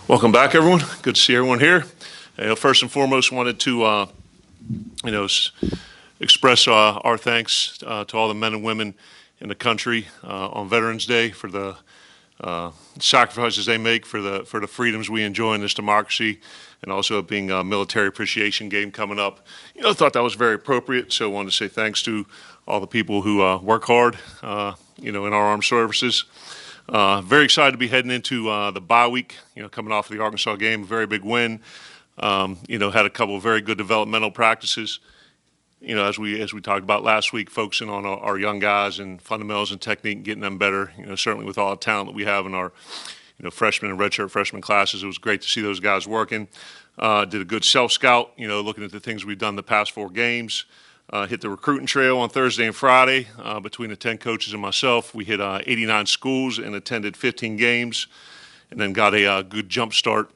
Welcome back, everyone. Good to see everyone here. First and foremost, wanted to express our thanks to all the men and women in the country on Veterans Day for the sacrifices they make for the freedoms we enjoy in this democracy, and also it being a military appreciation game coming up. Thought that was very appropriate. So I wanted to say thanks to all the people who work hard, in our armed services. Very excited to be heading into the bye week. Coming off of the Arkansas game, a very big win. Had a couple of very good developmental practices. As we talked about last week, focusing on our young guys and fundamentals and technique, and getting them better. Certainly with all the talent that we have in our freshman and redshirt freshman classes, it was great to see those guys working. Did a good self scout. Looking at the things we've done the past 4 games. Hit the recruiting trail on Thursday and Friday between the 10 coaches and myself. We hit 89 schools and attended 15 games, and then got a good jump start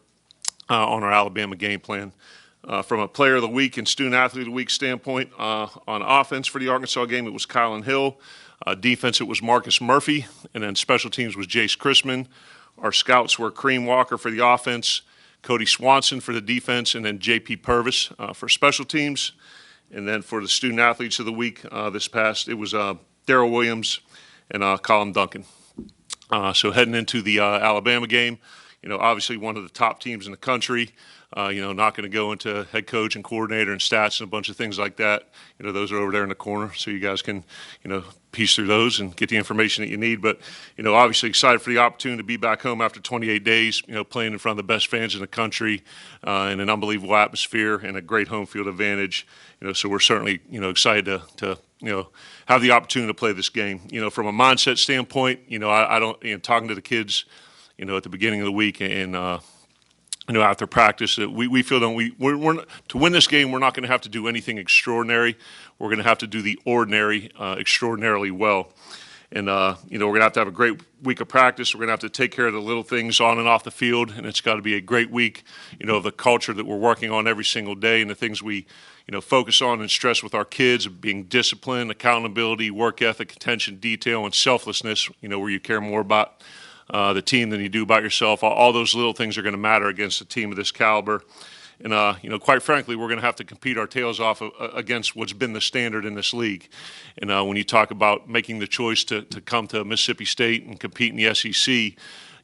on our Alabama game plan. From a player of the week and student athlete of the week standpoint, on offense for the Arkansas game, it was Kylan Hill. Defense, it was Marcus Murphy, and then special teams was Jace Chrisman. Our scouts were Kareem Walker for the offense, Cody Swanson for the defense, and then J.P. Purvis for special teams. And then for the student athletes of the week it was Darrell Williams and Colin Duncan. So heading into the Alabama game, obviously one of the top teams in the country. Not going to go into head coach and coordinator and stats and a bunch of things like that. Those are over there in the corner, so you guys can, piece through those and get the information that you need. But, obviously excited for the opportunity to be back home after 28 days, playing in front of the best fans in the country, in an unbelievable atmosphere and a great home field advantage. So we're certainly, excited to have the opportunity to play this game. From a mindset standpoint, I don't, talking to the kids, at the beginning of the week and, after practice, we feel that we're to win this game, we're not going to have to do anything extraordinary. We're going to have to do the ordinary extraordinarily well. And, we're going to have a great week of practice. We're going to have to take care of the little things on and off the field. And it's got to be a great week, of the culture that we're working on every single day and the things we, focus on and stress with our kids, being discipline, accountability, work ethic, attention, detail, and selflessness, where you care more about the team than you do about yourself. All those little things are going to matter against a team of this caliber. And, quite frankly, we're going to have to compete our tails off against what's been the standard in this league. And when you talk about making the choice to come to Mississippi State and compete in the SEC,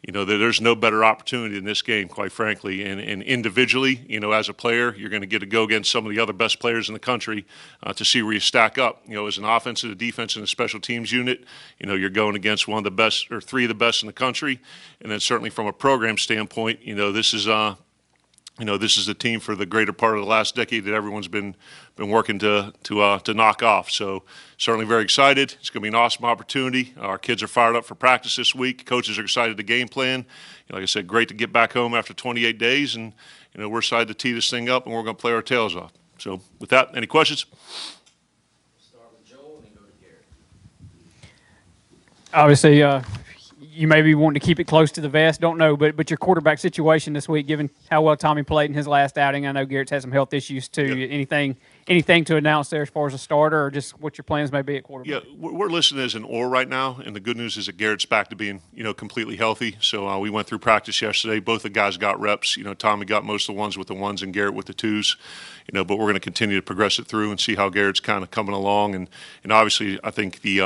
there's no better opportunity in this game, quite frankly. And individually, as a player, you're going to get to go against some of the other best players in the country to see where you stack up. As an offensive, a defense, and a special teams unit, you're going against one of the best or 3 of the best in the country. And then certainly from a program standpoint, this is the team for the greater part of the last decade that everyone's been working to knock off. So certainly very excited. It's going to be an awesome opportunity. Our kids are fired up for practice this week. Coaches are excited to game plan. Like I said, great to get back home after 28 days, and we're excited to tee this thing up, and we're going to play our tails off. So with that, any questions? Start with Joel and then go to Garrett. Obviously, you may be wanting to keep it close to the vest, don't know, but your quarterback situation this week, given how well Tommy played in his last outing, I know Garrett's had some health issues too. Yep. Anything to announce there as far as a starter, or just what your plans may be at quarterback? Yeah, we're listed as an or right now, and the good news is that Garrett's back to being, completely healthy. So we went through practice yesterday. Both the guys got reps. Tommy got most of the ones with the ones and Garrett with the twos. But we're going to continue to progress it through and see how Garrett's kind of coming along. And obviously, I think the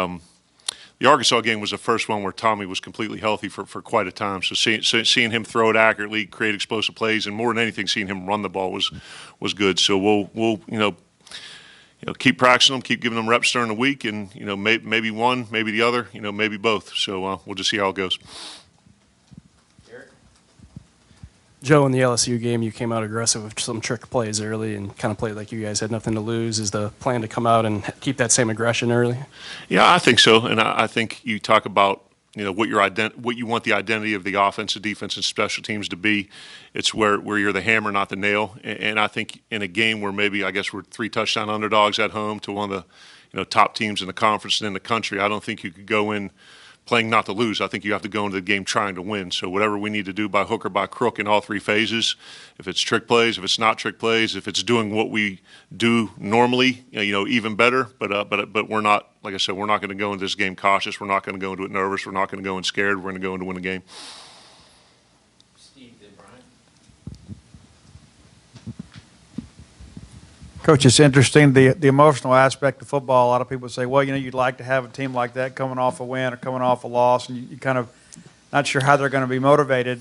Arkansas game was the first one where Tommy was completely healthy for quite a time. So seeing him throw it accurately, create explosive plays, and more than anything, seeing him run the ball was good. So we'll keep practicing them, keep giving them reps during the week, and maybe one, maybe the other, maybe both. So we'll just see how it goes. Joe, in the LSU game, you came out aggressive with some trick plays early and kind of played like you guys had nothing to lose. Is the plan to come out and keep that same aggression early? Yeah, I think so. And I think you talk about what you want the identity of the offensive, defense, and special teams to be. It's where you're the hammer, not the nail. And I think in a game where maybe we're 3 touchdown underdogs at home to one of the top teams in the conference and in the country, I don't think you could go in playing not to lose. I think you have to go into the game trying to win. So whatever we need to do by hook or by crook in all 3 phases, if it's trick plays, if it's not trick plays, if it's doing what we do normally, even better. But we're not, like I said, we're not going to go into this game cautious. We're not going to go into it nervous. We're not going to go in scared. We're going to go in to win the game. Coach, it's interesting, the emotional aspect of football. A lot of people say, well, you'd like to have a team like that coming off a win or coming off a loss, and you kind of not sure how they're going to be motivated.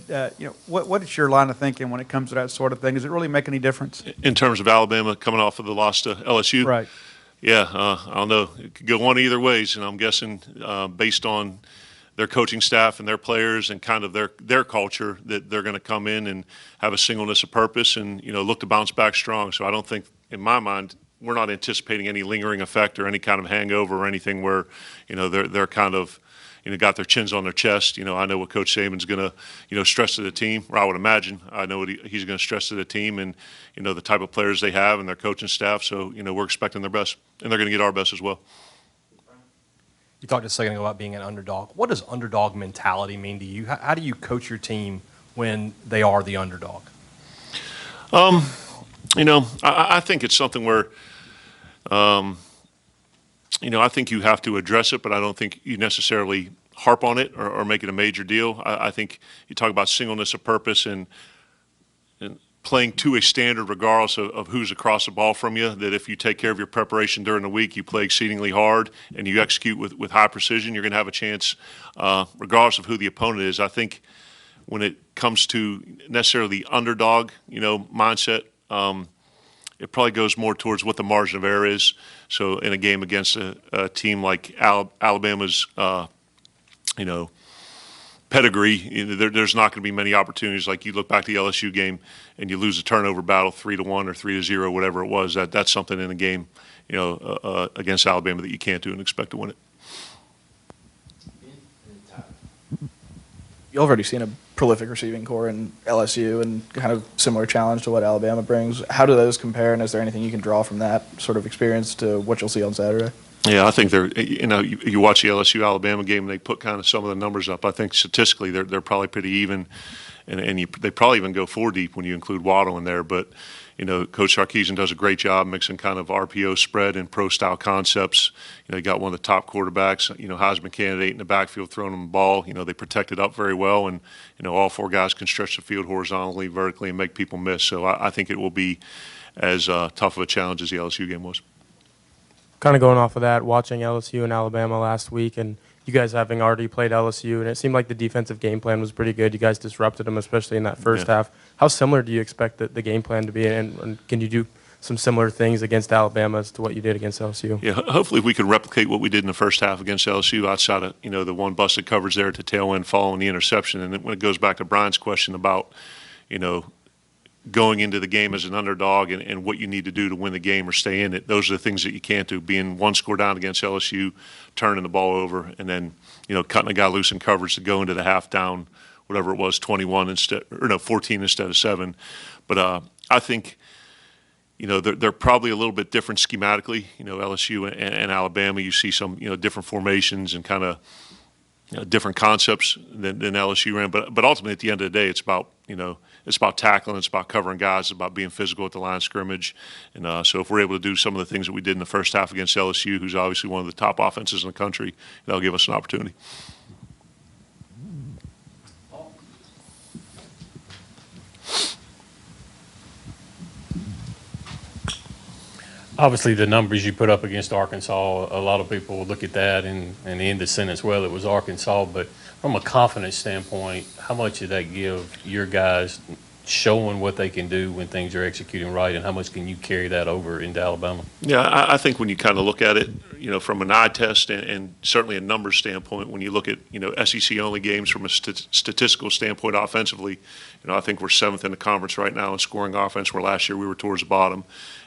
What is your line of thinking when it comes to that sort of thing? Does it really make any difference? In terms of Alabama coming off of the loss to LSU? Right. Yeah, I don't know. It could go one either ways, and I'm guessing based on their coaching staff and their players and kind of their culture that they're going to come in and have a singleness of purpose and look to bounce back strong. So I don't think, in my mind, we're not anticipating any lingering effect or any kind of hangover or anything where they're kind of got their chins on their chest. I know what Coach Saban's going to stress to the team, or I would imagine I know what he's going to stress to the team and the type of players they have and their coaching staff. So we're expecting their best, and they're going to get our best as well. You talked a second ago about being an underdog. What does underdog mentality mean to you? How do you coach your team when they are the underdog? I think it's something where, I think you have to address it, but I don't think you necessarily harp on it or make it a major deal. I think you talk about singleness of purpose and playing to a standard regardless of who's across the ball from you, that if you take care of your preparation during the week, you play exceedingly hard, and you execute with high precision, you're going to have a chance regardless of who the opponent is. I think when it comes to necessarily the underdog, mindset, it probably goes more towards what the margin of error is. So in a game against a team like Alabama's, pedigree, there's not going to be many opportunities. Like you look back to the LSU game and you lose a turnover battle 3-1 or 3-0, whatever it was. That's something in a game, against Alabama that you can't do and expect to win it. You've already seen a prolific receiving core in LSU and kind of similar challenge to what Alabama brings. How do those compare, and is there anything you can draw from that sort of experience to what you'll see on Saturday? Yeah, I think they're, you watch the LSU-Alabama game and they put kind of some of the numbers up. I think statistically they're probably pretty even, and they probably even go 4 deep when you include Waddle in there. But, Coach Sarkisian does a great job mixing kind of RPO spread and pro-style concepts. He got one of the top quarterbacks, Heisman candidate in the backfield throwing them the ball. They protect it up very well, and, all 4 guys can stretch the field horizontally, vertically, and make people miss. So I think it will be as tough of a challenge as the LSU game was. Kind of going off of that, watching LSU and Alabama last week, and you guys having already played LSU, and it seemed like the defensive game plan was pretty good. You guys disrupted them, especially in that first half. How similar do you expect the game plan to be, and can you do some similar things against Alabama as to what you did against LSU? Yeah, hopefully we could replicate what we did in the first half against LSU outside of, the one busted coverage there at the tail end following the interception. And then when it goes back to Brian's question about, going into the game as an underdog and what you need to do to win the game or stay in it. Those are the things that you can't do. Being 1 score down against LSU, turning the ball over, and then, cutting a guy loose in coverage to go into the half down, whatever it was, 14 instead of 7. But I think, they're probably a little bit different schematically. LSU and Alabama, you see some, different formations and kind of, different concepts than LSU ran. But ultimately, at the end of the day, it's about, it's about tackling, it's about covering guys, it's about being physical at the line of scrimmage. And so if we're able to do some of the things that we did in the first half against LSU, who's obviously one of the top offenses in the country, that'll give us an opportunity. Obviously, the numbers you put up against Arkansas, a lot of people will look at that and end the sentence, well, it was Arkansas. But from a confidence standpoint, how much did that give your guys showing what they can do when things are executing right, and how much can you carry that over into Alabama? Yeah, I think when you kind of look at it, from an eye test and certainly a numbers standpoint, when you look at, SEC-only games from a statistical standpoint offensively, I think we're 7th in the conference right now in scoring offense, where last year we were towards the bottom.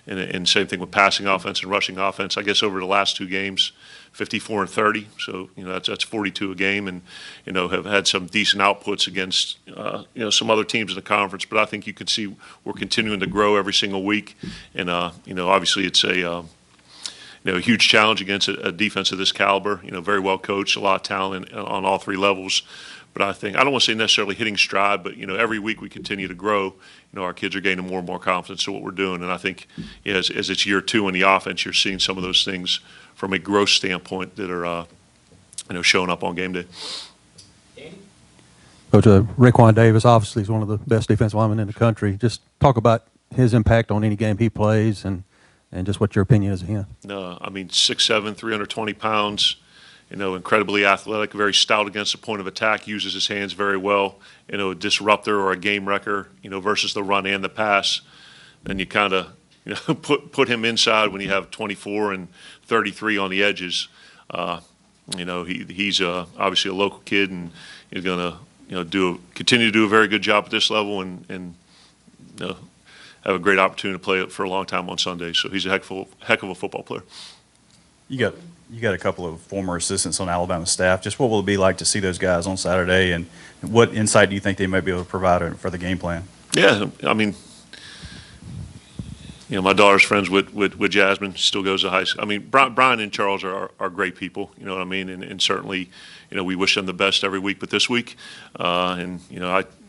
And same thing with passing offense and rushing offense. I guess over the last 2 games, 54 and 30. So, that's 42 a game, and, have had some decent outputs against, some other teams in the conference. But I think you can see we're continuing to grow every single week. And, obviously it's a huge challenge against a defense of this caliber, very well coached, a lot of talent on all 3 levels. But I don't want to say necessarily hitting stride, but, every week we continue to grow. Our kids are gaining more and more confidence in what we're doing. And I think as it's year 2 in the offense, you're seeing some of those things from a growth standpoint that are, showing up on game day. Coach, Raekwon Davis obviously is one of the best defensive linemen in the country. Just talk about his impact on any game he plays and and just what your opinion is of him. No, I mean 6'7", 320 pounds. Incredibly athletic, very stout against the point of attack, uses his hands very well. A disruptor or a game wrecker, versus the run and the pass. Then you kind of, put him inside when you have 24 and 33 on the edges. He's obviously a local kid, and he's going to, continue to do a very good job at this level, and have a great opportunity to play for a long time on Sunday. So he's a heck of a football player. You got a couple of former assistants on Alabama staff. Just what will it be like to see those guys on Saturday, and what insight do you think they may be able to provide for the game plan? Yeah, I mean, my daughter's friends with Jasmine, still goes to high school. I mean, Brian and Charles are great people, you know what I mean? And certainly, we wish them the best every week, but this week, I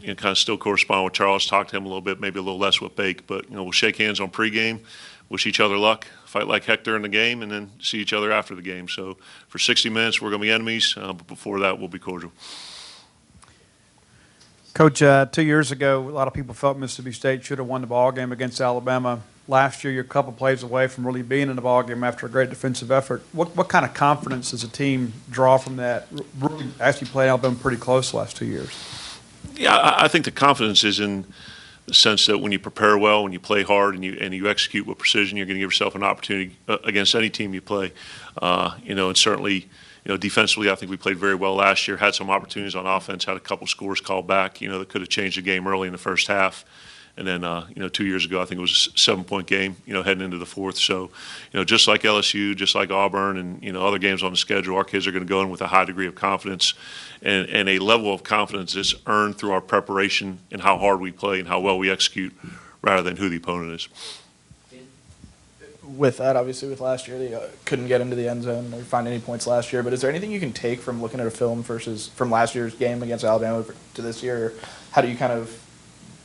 kind of still correspond with Charles, talk to him a little bit, maybe a little less with Bake, but, we'll shake hands on pregame, wish each other luck, fight like heck during the game, and then see each other after the game. So for 60 minutes, we're going to be enemies, but before that, we'll be cordial. Coach, 2 years ago, a lot of people felt Mississippi State should have won the ball game against Alabama. Last year, you're a couple plays away from really being in the ball game after a great defensive effort. What kind of confidence does a team draw from that? Really, actually played Alabama pretty close the last 2 years. Yeah, I think the confidence is in the sense that when you prepare well, when you play hard, and you execute with precision, you're going to give yourself an opportunity against any team you play. And certainly, defensively, I think we played very well last year. Had some opportunities on offense. Had a couple scores called back. That could have changed the game early in the first half. And then, 2 years ago, I think it was a 7-point game, heading into the fourth. So, just like LSU, just like Auburn and, other games on the schedule, our kids are going to go in with a high degree of confidence and a level of confidence that's earned through our preparation and how hard we play and how well we execute rather than who the opponent is. With that, obviously, with last year, they couldn't get into the end zone or find any points last year. But is there anything you can take from looking at a film from last year's game against Alabama to this year? How do you kind of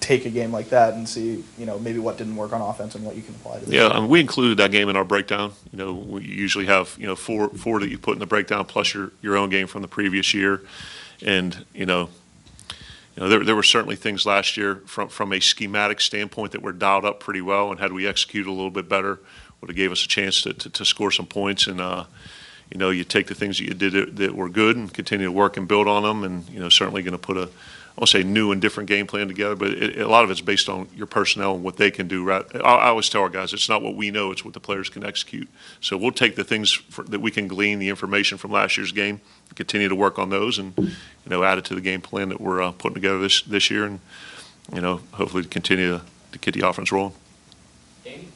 take a game like that and see, maybe what didn't work on offense and what you can apply to this? Yeah, we included that game in our breakdown. We usually have, four that you put in the breakdown plus your own game from the previous year. And, there were certainly things last year from a schematic standpoint that were dialed up pretty well, and had we executed a little bit better, would have gave us a chance to score some points. And, you take the things that you did that were good and continue to work and build on them, and, certainly going to put I won't say new and different game plan together, but a lot of it's based on your personnel and what they can do. Right? I always tell our guys, it's not what we know, it's what the players can execute. So we'll take the things that we can glean, the information from last year's game, continue to work on those, and add it to the game plan that we're putting together this year, and hopefully continue to get the offense rolling. Danny?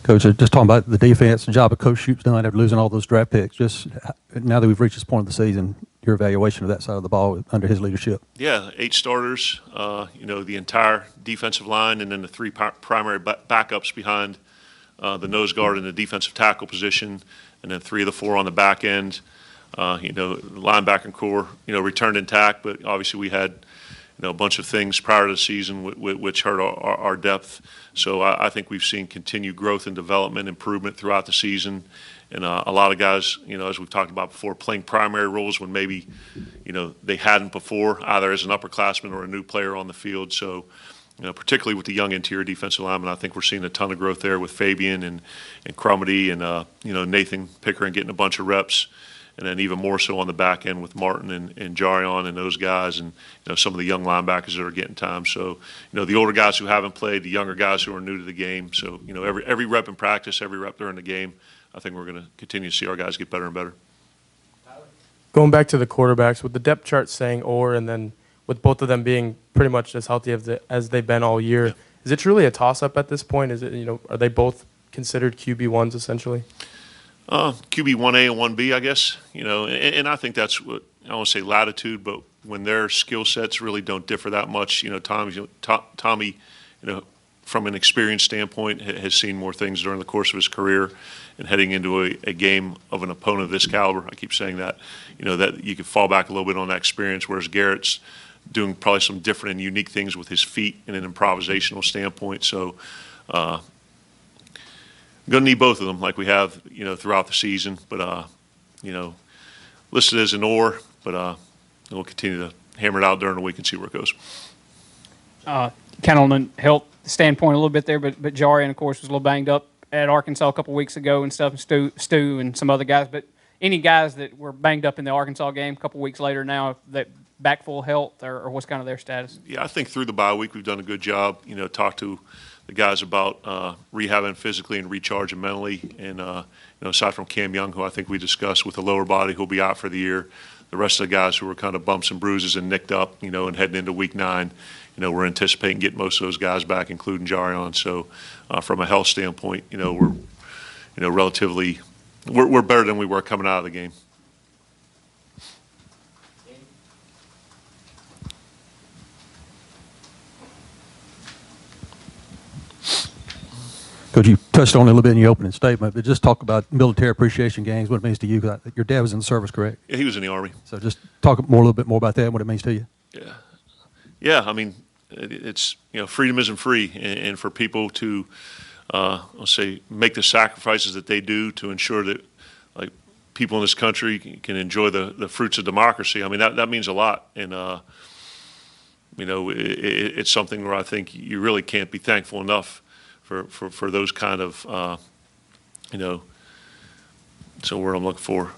Coach, just talking about the defense and job of Coach Shoup's done after losing all those draft picks. Just now that we've reached this point of the season, your evaluation of that side of the ball under his leadership. Yeah, 8 starters, the entire defensive line, and then the 3 primary backups behind the nose guard and the defensive tackle position, and then 3 of the 4 on the back end. Linebacker core, returned intact, but obviously we had, a bunch of things prior to the season which hurt our depth. So I think we've seen continued growth and development, improvement throughout the season. And a lot of guys, as we've talked about before, playing primary roles when maybe, they hadn't before, either as an upperclassman or a new player on the field. So, particularly with the young interior defensive linemen, I think we're seeing a ton of growth there with Fabian and Crumity and, Nathan Pickering getting a bunch of reps. And then even more so on the back end with Martin and Jarion and those guys, and some of the young linebackers that are getting time. So the older guys who haven't played, the younger guys who are new to the game. So every rep in practice, every rep during the game, I think we're going to continue to see our guys get better and better. Going back to the quarterbacks, with the depth chart saying and then with both of them being pretty much as healthy as they've been all year, is it truly a toss-up at this point? Is it are they both considered QB1s essentially? QB 1A and 1B, I guess, and I think that's what, I won't say latitude, but when their skill sets really don't differ that much, Tommy, from an experience standpoint, has seen more things during the course of his career, and heading into a game of an opponent of this caliber, I keep saying that, that you could fall back a little bit on that experience, whereas Garrett's doing probably some different and unique things with his feet in an improvisational standpoint. So, going to need both of them like we have, throughout the season. But, listed as an or, but we'll continue to hammer it out during the week and see where it goes. Kind of on the health standpoint a little bit there, but Jarian, of course, was a little banged up at Arkansas a couple weeks ago and stuff, and Stu and some other guys. But any guys that were banged up in the Arkansas game a couple weeks later now, that back full health, or what's kind of their status? Yeah, I think through the bye week we've done a good job. Talked to the guys about rehabbing physically and recharging mentally. And aside from Cam Young, who I think we discussed with the lower body, who'll be out for the year, the rest of the guys who were kind of bumps and bruises and nicked up, and heading into week 9, we're anticipating getting most of those guys back, including Jarion. So from a health standpoint, we're relatively we're better than we were coming out of the game. Coach, you touched on it a little bit in your opening statement, but just talk about military appreciation games, what it means to you. Your dad was in the service, correct? Yeah, he was in the Army. So just talk a little bit more about that and what it means to you. Yeah. I mean, it's freedom isn't free, and for people to, let's say, make the sacrifices that they do to ensure that like people in this country can enjoy the fruits of democracy. I mean, that means a lot, and it's something where I think you really can't be thankful enough for those kind of, so where I'm looking for,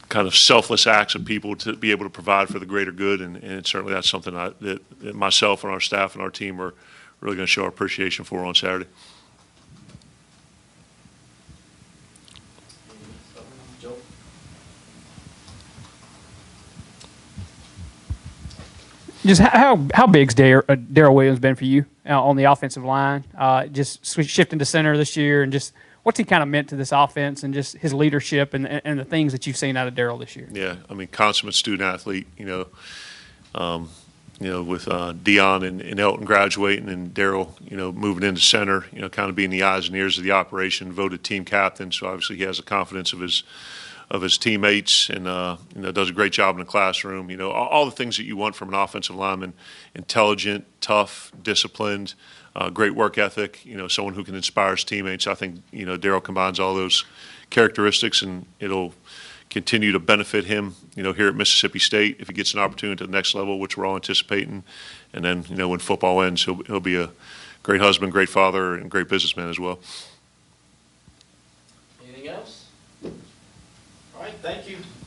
kind of selfless acts of people to be able to provide for the greater good, and certainly that's something that myself and our staff and our team are really going to show our appreciation for on Saturday. Joe? Just how big's Daryl Williams been for you on the offensive line? Just shifting to center this year, and just what's he kind of meant to this offense, and just his leadership and the things that you've seen out of Daryl this year? Yeah, I mean, consummate student athlete. With Dion and Elton graduating, and Daryl, moving into center, kind of being the eyes and ears of the operation, voted team captain. So obviously he has the confidence of his teammates, and does a great job in the classroom. All the things that you want from an offensive lineman: intelligent, tough, disciplined, great work ethic. Someone who can inspire his teammates. I think Daryl combines all those characteristics, and it'll continue to benefit him. Here at Mississippi State, if he gets an opportunity to the next level, which we're all anticipating, and then when football ends, he'll be a great husband, great father, and great businessman as well. Anything else? All right, thank you.